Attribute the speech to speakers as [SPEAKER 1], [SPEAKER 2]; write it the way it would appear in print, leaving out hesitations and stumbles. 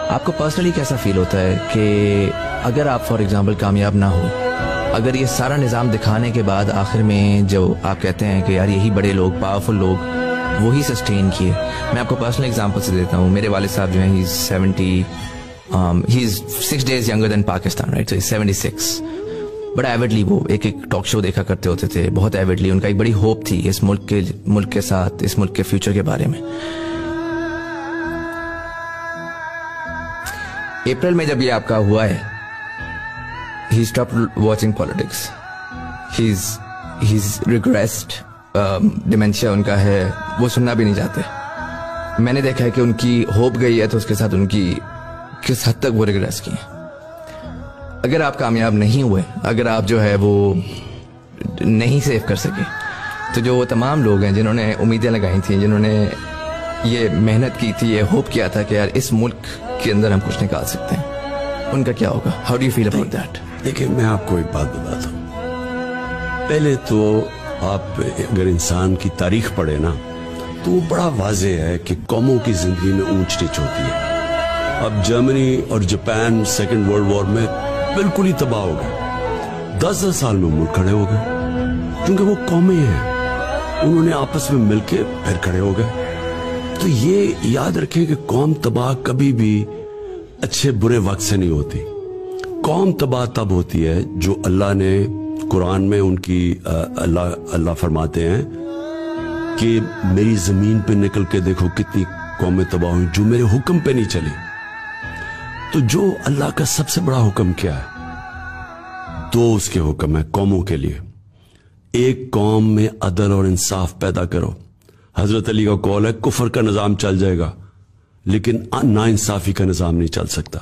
[SPEAKER 1] آپ کو پرسنلی کیسا فیل ہوتا ہے کہ اگر آپ فار ایگزامپل کامیاب نہ ہو، اگر یہ سارا نظام دکھانے کے بعد آخر میں جو آپ کہتے ہیں کہ یار یہی بڑے لوگ، پاورفل لوگ وہی سسٹین کیے. میں آپ کو پرسنل ایگزامپل سے دیتا ہوں. میرے والد صاحب جو ہیں he is 6 days younger than Pakistan, right? So he's 76. بڑا ایوڈلی وہ ایک ٹاک شو دیکھا کرتے ہوتے تھے، بہت ایوڈلی. ان کا ایک بڑی ہوپ تھی اس ملک کے ساتھ، اس ملک کے فیوچر کے بارے میں. اپریل میں جب یہ آپ کا ہوا ہے، he stopped watching politics. He's regressed. Dementia ان کا ہے، وہ سننا بھی نہیں چاہتے. میں نے دیکھا ہے کہ ان کی ہوپ گئی ہے تو اس کے ساتھ ان کی کس حد تک وہ ریگریس کی ہیں. اگر آپ کامیاب نہیں ہوئے، اگر آپ جو ہے وہ نہیں سیو کر سکے، تو جو وہ تمام لوگ ہیں جنہوں نے امیدیں لگائی تھیں، جنہوں نے یہ محنت کی تھی، یہ ہوپ کیا تھا کہ یار اس ملک کے اندر ہم کچھ نکال سکتے ہیں، ان کا کیا ہوگا؟ How do you feel about that?
[SPEAKER 2] دیکھیں، میں آپ کو ایک بات بتاتا ہوں. پہلے تو آپ اگر انسان کی تاریخ پڑھے نا، تو وہ بڑا واضح ہے کہ قوموں کی زندگی میں اونچ نیچ ہوتی ہے. اب جرمنی اور جاپان سیکنڈ ورلڈ وار میں بالکل ہی تباہ ہو گئے. 10 سال میں ملک کھڑے ہو گئے، کیونکہ وہ قومیں ہیں، انہوں نے آپس میں مل کے پھر کھڑے ہو گئے. تو یہ یاد رکھیں کہ قوم تباہ کبھی بھی اچھے برے وقت سے نہیں ہوتی. قوم تباہ تب ہوتی ہے جو اللہ نے قرآن میں ان کی اللہ فرماتے ہیں کہ میری زمین پہ نکل کے دیکھو کتنی قومیں تباہ ہوئی جو میرے حکم پہ نہیں چلی. تو جو اللہ کا سب سے بڑا حکم کیا ہے؟ تو اس کے حکم ہے قوموں کے لیے، ایک قوم میں عدل اور انصاف پیدا کرو. حضرت علی کا قول ہے کفر کا نظام چل جائے گا لیکن نا انصافی کا نظام نہیں چل سکتا.